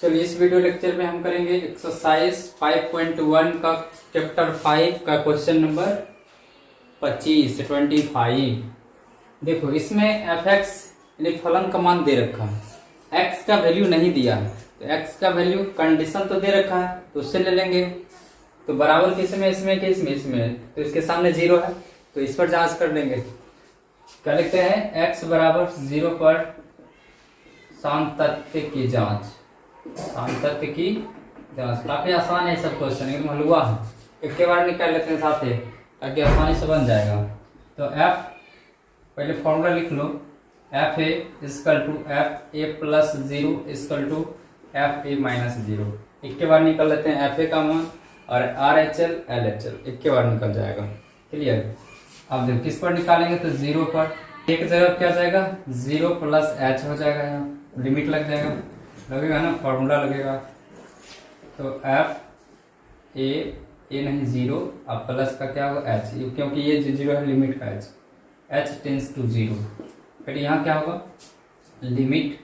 चलिए इस video lecture में हम करेंगे एक्सरसाइज 5.1 का चैप्टर 5 का क्वेश्चन नंबर 25। देखो इसमें एफ एक्स यानी फलन का मान दे रखा है, एक्स का वैल्यू नहीं दिया है, तो एक्स का वैल्यू कंडीशन तो दे रखा है तो उससे ले लेंगे। तो बराबर किसमें, इसमें कि इसमें, तो इसके सामने जीरो है तो इस पर जांच कर लेंगे। क्या लिखते हैं, एक्स बराबर जीरो पर सातत्य की जांच। सातत्य की जांच काफी आसान है सब क्वेश्चन, एकदम हलवा है, एक के बार निकाल लेते हैं साथ ही ताकि आसानी से बन जाएगा। तो एफ पहले फॉर्मूला लिख लो, f a equal to f a plus zero equal to f a minus zero. एक के बार निकाल लेते हैं एफ ए का मान और R H L L H L एक के बार निकल जाएगा। क्लियर। अब देखो किस पर निकालेंगे तो जीरो पर, एक जगह क्या जाएगा जीरो प्लस एच हो जाएगा, यहाँ लिमिट लग जाएगा, लगेगा ना, फॉर्मूला लगेगा। तो एफ ए नहीं जीरो, अब प्लस का क्या होगा एच, क्योंकि ये जीरो है लिमिट का h, h tends to zero. फिर यहाँ क्या होगा लिमिट,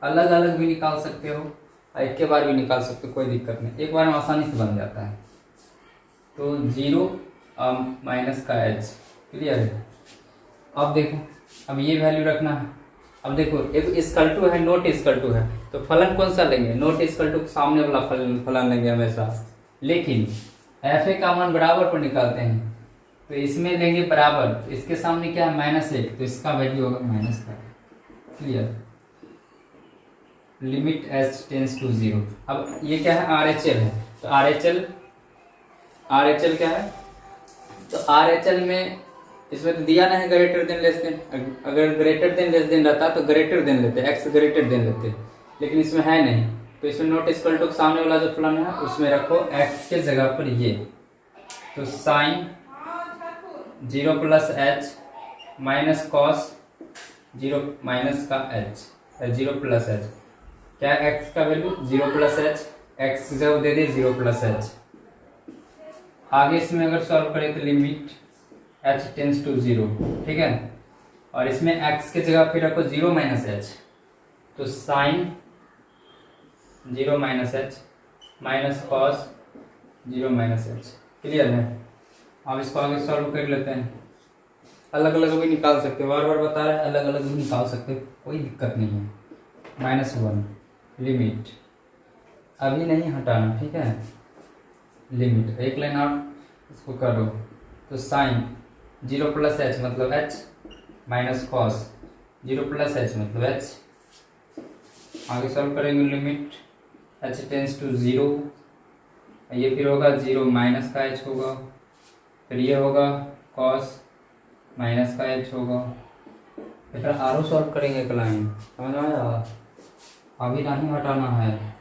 अलग अलग भी निकाल सकते हो एक के बार भी निकाल सकते हो, कोई दिक्कत नहीं, एक बार में आसानी से बन जाता है। तो जीरो माइनस का एच। क्लियर है। अब देखो, अब ये वैल्यू रखना है। अब देखो एक इक्वल टू है, नोट इक्वल टू है, तो फलन कौन सा लेंगे, नोट इक्वल टू सामने वाला फलन लेंगे हमेशा। लेकिन एफ ए का मान बराबर पर निकालते हैं तो इसमें लेंगे बराबर, तो इसके सामने क्या है माइनस एक, तो इसका वैल्यू होगा माइनस का। Clear. Limit h tends to zero. अब ये क्या है आर एच एल है, तो आर एच एल क्या है, तो आर एच एल में इसमें तो दिया ना है ग्रेटर देन लेस देन, अगर ग्रेटर देन लेस देन रहता तो ग्रेटर देन लेते, एक्स ग्रेटर देन लेते, लेकिन इसमें है नहीं, तो इसमें नोट इक्वल टू सामने वाला जो फलन है उसमें रखो एक्स के जगह पर ये, तो sine zero plus h minus cos zero minus का एच, जीरो प्लस एच क्या है एक्स का value zero plus h, x जब दे दे जीरो प्लस एच। आगे इसमें अगर सॉल्व करें तो limit h tends to zero, ठीक है, और इसमें एक्स के जगह फिर रखो जीरो माइनस एच, तो sine zero minus h minus cos zero minus h. Clear है। अब इसको आगे सॉल्व कर लेते हैं, अलग अलग भी निकाल सकते हो, बार बार बता रहे हैं अलग अलग भी निकाल सकते हो, कोई दिक्कत नहीं है। माइनस वन लिमिट अभी नहीं हटाना, ठीक है, लिमिट एक लाइन और इसको करो, तो साइन जीरो प्लस एच मतलब h minus cos zero plus h मतलब एच। आगे सॉल्व करेंगे limit h tends to zero, ये फिर होगा जीरो माइनस का एच होगा, फिर ये होगा कॉस माइनस का एच होगा, फिर आरो सॉल्व करेंगे एक लाइन, समझ में आया। अभी नहीं हटाना है,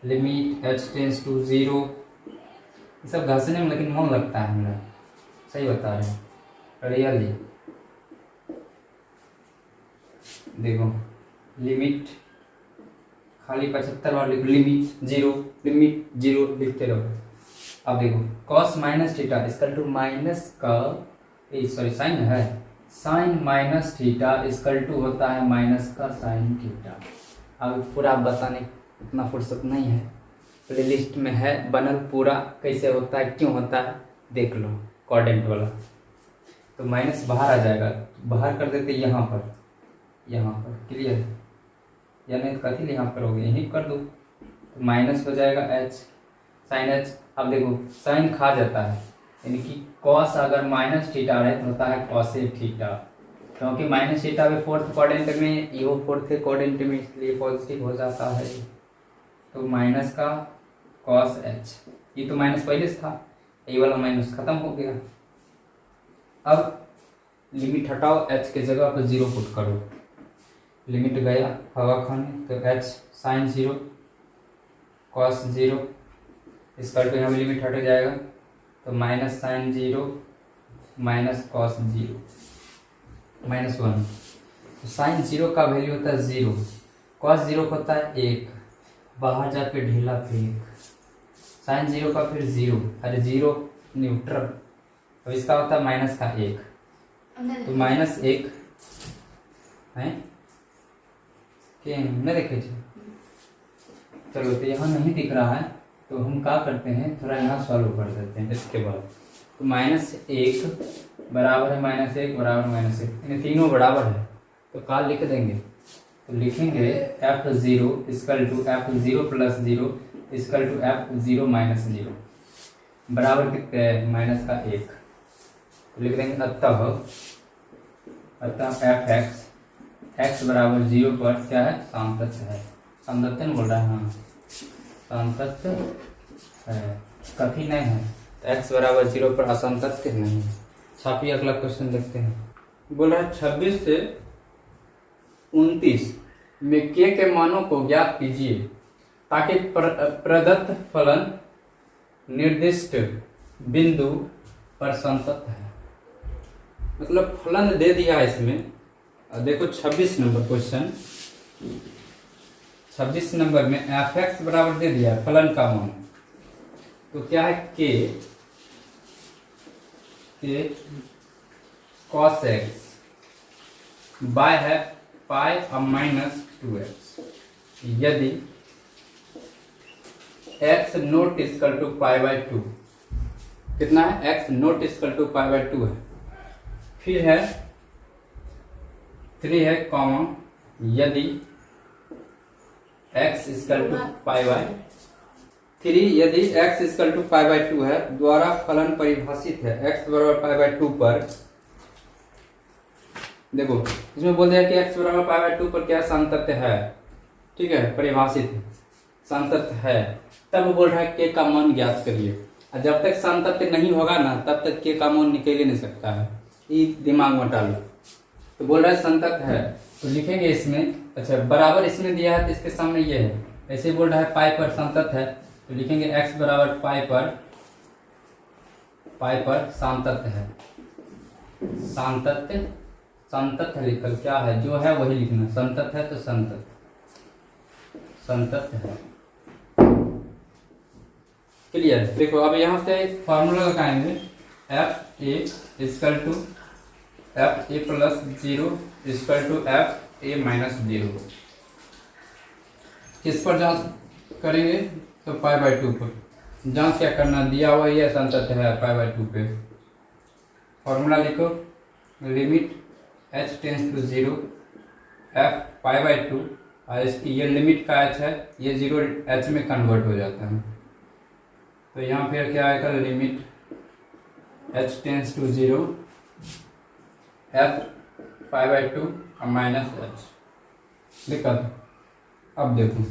limit h tends to zero, ये सब घसने में लेकिन मन लगता है मेरा, सही बता रहे हैं रियली। देखो लिमिट खाली 75 बार लिखो, लिमिट जीरो लिखते रहो। अब देखो cos minus theta equal to minus का सॉरी साइन है, sine minus theta equal to होता है माइनस का साइन थीटा। अब पूरा बताने इतना फुर्सत नहीं है, प्लेलिस्ट में है बनल पूरा, कैसे होता है क्यों होता है देख लो कोऑर्डिनेट वाला। तो माइनस बाहर आ जाएगा, बाहर कर देते यहाँ पर, क्लियर, यानी कथी यहाँ पर हो गया, यहीं कर दो, तो माइनस हो जाएगा एच साइन एच। अब देखो साइन खा जाता है, यानी कि कॉस अगर माइनस थीटा रहे तो होता है कॉसे थीटा, क्योंकि माइनस थीटा में फोर्थ क्वाड्रेंट में, ये फोर्थ क्वाड्रेंट में, इसलिए पॉजिटिव हो जाता है। तो माइनस का कॉस एच, ये तो माइनस पहले से था, ये वाला माइनस खत्म हो गया। अब लिमिट हटाओ, एच के जगह पर जीरो पुट करो, लिमिट गया हवा खाने, तो h sine zero cos zero इसका तो यहाँ लिमिट हट जाएगा, तो minus sign zero minus cos zero minus one. तो साइन जीरो का वैल्यू होता है जीरो, कॉस जीरो होता है एक, बाहर जाके ढीला फेंक, साइन जीरो का फिर जीरो, अरे जीरो न्यूट्रल, तो इसका होता है माइनस का एक, तो माइनस एक है नहीं देखे चलो तो यहाँ नहीं दिख रहा है तो हम क्या करते हैं, थोड़ा यहाँ सॉल्व कर देते हैं। इसके बाद तो -1 बराबर है -1 बराबर -1, इन तीनों बराबर है तो क्या लिख देंगे, तो लिखेंगे f0 f0 + 0 f0 - 0 बराबर कितने हैं -1, तो लिख देंगे अतः f(x) x बराबर 0 पर क्या है, सामतत्व है। सामतत्व नहीं बोल रहा है, हाँ सामतत्व है, कभी नहीं है तो x बराबर 0 पर असमतत्व नहीं है। छापिए अगला क्वेश्चन देखते हैं। बोल रहा है 26 से 29 में k के मानों को ज्ञात कीजिए ताकि प्रदत्त फलन निर्दिष्ट बिंदु पर संतत है। मतलब फलन दे दिया है इसमें, देखो 26 नंबर क्वेश्चन, 26 नंबर में f(x) बराबर दे दिया है फलन का मान, तो क्या है k cos x बाय है पाई -2x यदि x नॉट इक्वल टू π/2, कितना है x नॉट इक्वल टू π/2 है। फिर है 3 है कॉमा यदि x इक्वल टू π/3 यदि x इक्वल टू π/2 है, द्वारा फलन परिभाषित है x बराबर π/2 पर। देखो इसमें बोल दिया कि x बराबर π/2 पर क्या संतत है, ठीक है, परिभाषित है, संतत है। तब बोल रहा है k का मान ज्ञात करिए, और जब तक संतत नहीं होगा ना तब तक k का मान निकल ही नहीं सकता है, ये दिमाग में डालो। तो बोल रहा है संतत है तो लिखेंगे इसमें, अच्छा बराबर इसमें दिया है तो इसके सामने ये है, ऐसे बोल रहा है पाई पर संतत है तो लिखेंगे x बराबर पाई पर संतत है। संतत है लिखल, क्या है जो है वही लिखना, संतत है तो संतत है। क्लियर। देखो अब यहाँ से फॉर्मूला लगाएंगे fa = fa + 0 = fa - 0। किस पर जांच करेंगे, तो π/2 पर। जांच क्या करना, दिया हुआ ये संतत है π/2 पे। फॉर्मूला लिखो, limit h tends to 0 f π/2, और इसकी ये लिमिट का h है, ये 0 h में कन्वर्ट हो जाता है। तो यहाँ फिर क्या आएगा, limit h tends to 0 f π/2 -h दिक्कत। अब देखो,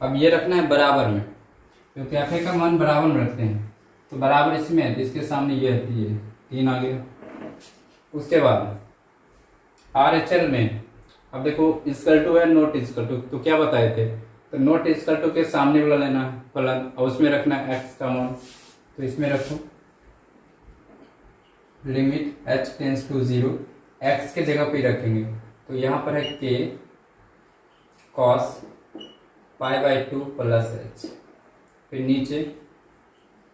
अब ये रखना है बराबर में, क्योंकि f का मान बराबर में रखते हैं, तो बराबर इसमें है तो इसके सामने ये है, ये 3 आ गया। उसके बाद RHL में अब देखो इक्वल टू है नॉट इक्वल टू, तो क्या बताए थे, तो नॉट इक्वल टू के सामने वाला लेना है फलन, और उसमें रखना है x का मान, तो इसमें रखो limit h tends to 0, x के जगह पे रखेंगे, तो यहाँ पर है k cos π/2 + h, फिर नीचे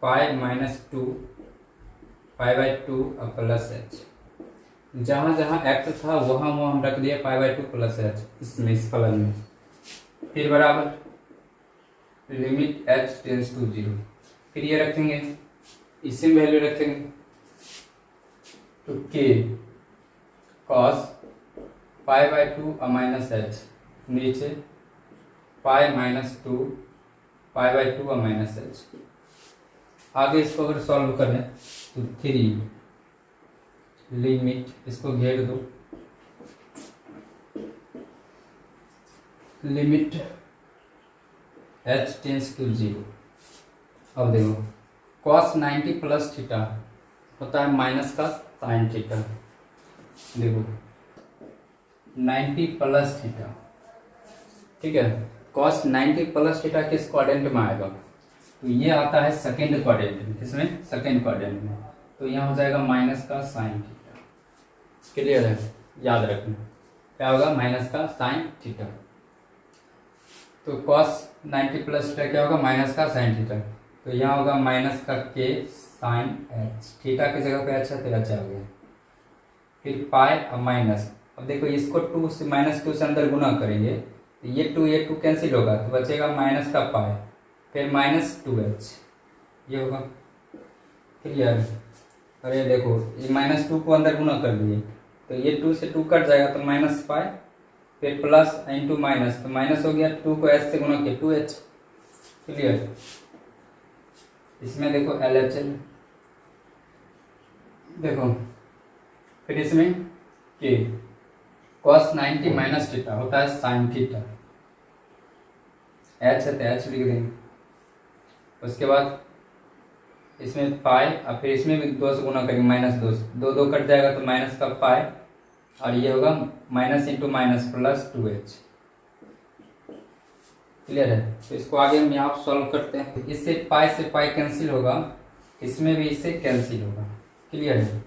पाई -2 π/2 + h, जहाँ जहाँ x था वहाँ वहाँ हम रख दिए π/2 + h इसमें, इस फलन में। फिर बराबर लिमिट h टेंड्स टू 0, फिर ये रखेंगे, इसी में वैल्यू रखेंगे, तो k cos π/2 -h, नीचे पाई -2 π/2 -h। आगे इसको अगर सॉल्व करें तो 3 लिमिट, इसको घेर दो, लिमिट h टेंड्स टू 0। अब देखो cos 90 + थीटा होता है माइनस का sin थीटा। देखो 90 + थीटा, ठीक है, cos 90 + थीटा किस क्वाड्रेंट में आएगा, तो ये आता है सेकेंड क्वाड्रेंट में, किसमें, सेकेंड क्वाड्रेंट में, तो यहाँ हो जाएगा माइनस का sin थीटा। क्लियर है, याद रखना क्या होगा, माइनस का sin थीटा। तो cos 90 + थीटा क्या होगा, माइनस का sin थीटा, तो यहाँ होगा माइनस का k sin h, थीटा की जगह पे अच्छा तो अच्छा हो गया। फिर पाई और माइनस, अब देखो इसको 2 से -2 से अंदर गुना करेंगे तो ये टू कैंसिल होगा तो बचेगा माइनस का पाई, फिर -2h ये होगा। क्लियर? अरे देखो ये -2 को अंदर गुना कर दिए तो ये 2 से 2 कट जाएगा तो -पाई, फिर प्लस इंटू माइनस, तो माइनस हो गया, 2 को h से गुना किया 2h। क्लियर? इसमें देखो LHL देखो, फिर इसमें k cos 90 माइनस थीटा होता है साइन थीटा, h है तो h लिख देंगे। उसके बाद इसमें पाई और फिर इसमें भी 2 से गुना करेंगे -2, 2 कट जाएगा तो माइनस का पाई और ये होगा minus into minus plus 2h। Clear है? तो इसको आगे हम यहाँ सॉल्व करते हैं। इससे पाई कैंसिल होगा, इसमें भी इससे कैंसिल होगा। क्लियर है?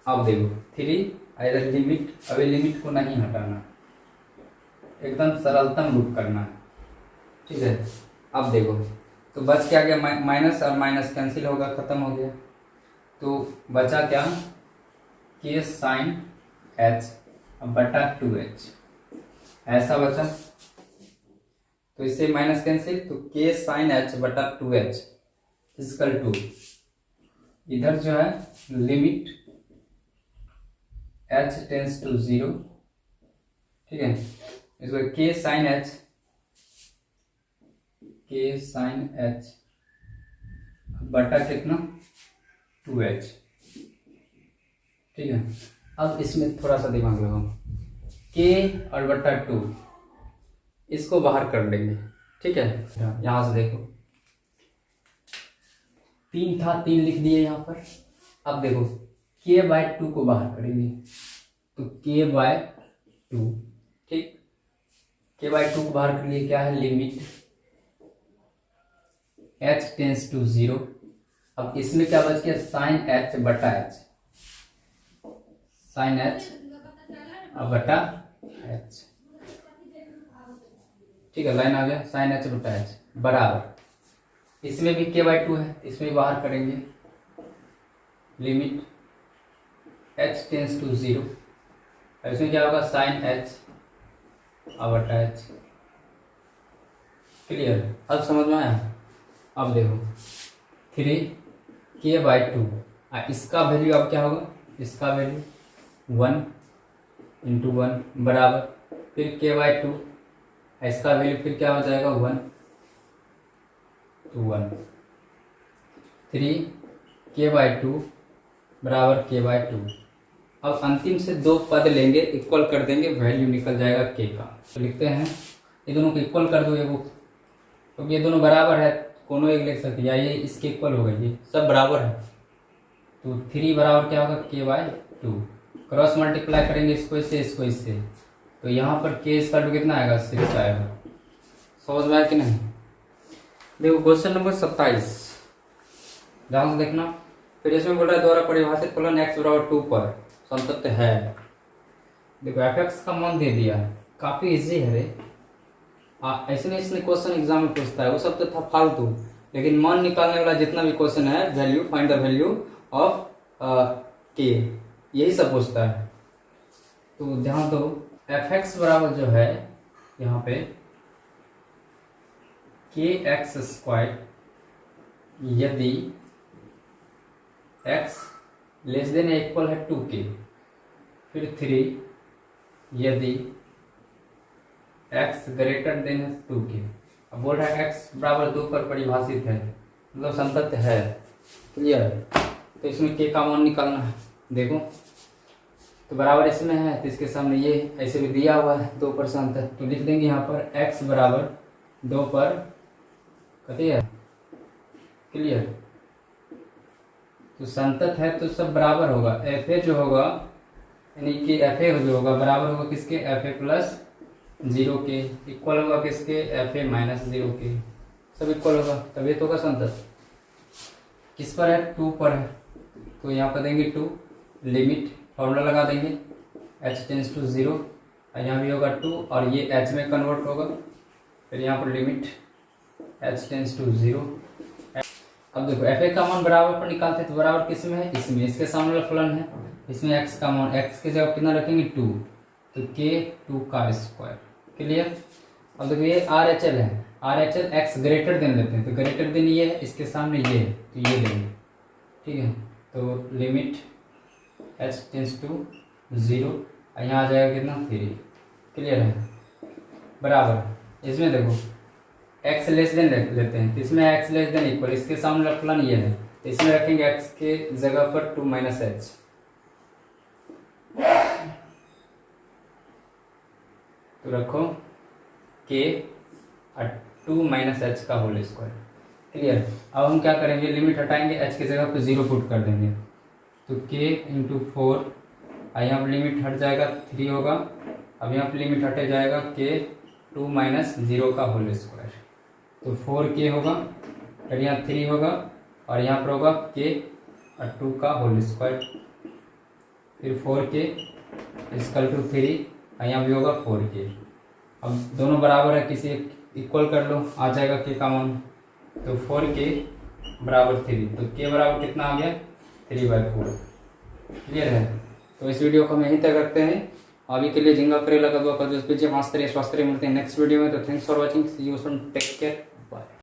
अब देखो 3 इधर लिमिट, अभी लिमिट को नहीं हटाना, एकदम सरलतम रूप करना है। ठीक है? अब देखो तो बच क्या गया, माइनस और माइनस कैंसिल होगा, खत्म हो गया। तो बचा क्या, k साइन h बटा 2h, ऐसा बचा। तो इससे माइनस कैंसिल, तो k साइन h बटा 2h इक्वल टू, इधर जो है लिमिट h टेंस टू 0, ठीक है, इसको k साइन h बटा कितना 2h। ठीक है? अब इसमें थोड़ा सा दिमाग लगाओ, k और बटा 2 इसको बाहर कर लेंगे। ठीक है? यहां से देखो 3 था, 3 लिख दिए यहाँ पर। अब देखो k/2 को बाहर करेंगे तो k/2, ठीक, k/2 को बाहर कर लिए, क्या है लिमिट h टेंस टू 0। अब इसमें क्या बच गया, साइन h बटा h, साइन h बटा h। ठीक है, लाइन आ गया, साइन h बटा h बराबर, इसमें भी k/2 है, इसमें भी बाहर करेंगे लिमिट h टेंस टू 0। इसमें क्या होगा, साइन h बटा h। क्लियर? अब समझ में आया? अब देखो 3k/2, इसका वैल्यू अब क्या होगा, इसका वैल्यू 1 इंटू 1 बराबर, फिर k/2, इसका वैल्यू फिर क्या हो जाएगा 1 तो 1, 3k/2 बराबर k/2। अब अंतिम से 2 पद लेंगे, इक्वल कर देंगे, वैल्यू निकल जाएगा k का। तो लिखते हैं, ये दोनों को इक्वल कर दो, ये वो, क्योंकि ये दोनों बराबर है, कोनो एक लिख सकते हैं, या ये इसके इक्वल हो गई, ये सब बराबर है। तो 3 बराबर क्या होगा, k/2, क्रॉस मल्टीप्लाई करेंगे इसको इससे, इसको इससे, तो यहाँ पर k इसका कितना आएगा, 6 आएगा। समझ में आया कि नहीं? देखो क्वेश्चन नंबर 27 ध्यान से देखना। फिर इसमें बोल रहा है द्वारा परिभाषित फलन x बराबर 2 पर संतत है। देखो f(x) का मान दे दिया है, काफी इजी है रे। ऐसे नहीं इसने क्वेश्चन एग्जाम में पूछता है, वो सब तो था फालतू, लेकिन मान निकालने वाला जितना भी क्वेश्चन है, value, find the value of k, यही सब पूछता है। तो ध्यान दो, f(x) बराबर जो है यहाँ पे kx², यदि x लेस देन या इक्वल है 2k, फिर 3 यदि x ग्रेटर देन 2k। अब बोल रहा है x बराबर 2 पर परिभाषित है, मतलब संतत है। क्लियर? तो इसमें k का मान निकालना है। देखो तो बराबर इसमें है, तो इसके सामने ये ऐसे भी दिया हुआ है 2 पर संतत, तो लिख देंगे यहाँ पर x बराबर 2 पर कती है। क्लियर? तो संतत है तो सब बराबर होगा, fa जो होगा, यानी कि fa जो होगा बराबर होगा किसके, fa प्लस 0 के, इक्वल होगा किसके, fa माइनस 0 के, सब इक्वल होगा, तभी तो होगा संतत। किस पर है, 2 पर है, तो यहाँ पर देंगे 2, लिमिट फॉर्मूला लगा देंगे h टेंस टू 0, और यहाँ भी होगा 2 और ये h में कन्वर्ट होगा, फिर यहाँ पर लिमिट h टेंस टू 0। अब देखो fa का मान बराबर पर निकालते हैं, तो बराबर किस में है, इसमें, इसके सामने वाला फलन है, इसमें x का मान, x के जगह कितना रखेंगे 2, तो k 2 का स्क्वायर। क्लियर? अब देखो ये आर एच एल है, R H L x greater than लेते हैं, तो ग्रेटर देन ये है, इसके सामने ये है, तो ये लेंगे, ठीक है। तो लिमिट एच टेंस टू 0, यहाँ आ जाएगा कितना 3, क्लियर है, बराबर। इसमें देखो एक्स लेस देन लेते हैं, तो इसमें एक्स लेस देन इक्वल, इसके सामने रखना ये है, तो इसमें रखेंगे एक्स के जगह पर 2 माइनस एच, तो रखो के 2 माइनस एच का होल स्क्वायर, क्लियर। अब हम क्या करेंगे, लिमिट हटाएंगे, एच की जगह पे 0 पुट कर देंगे, तो के इंटू 4, यहाँ पर लिमिट हट जाएगा 3 होगा, अब यहाँ पर लिमिट हटे जाएगा के 2 माइनस 0 का होल स्क्वायर, तो 4k होगा, फिर यहाँ 3 होगा, और यहाँ पर होगा के 2 का होल स्क्वायर, फिर 4k इक्वल टू 3, यहाँ भी होगा 4k। अब दोनों बराबर है, किसी इक्वल कर लो, आ जाएगा k का मान, तो 4k बराबर 3, तो k बराबर कितना आ गया 3/4, क्लियर है। तो इस वीडियो को हम यहीं तक रखते हैं, अभी के लिए जिंगा करेला का दुआ कर दो, स्वास्थ्य मिलते हैं नेक्स्ट वीडियो में। तो thanks for watching, see you soon, take care, bye.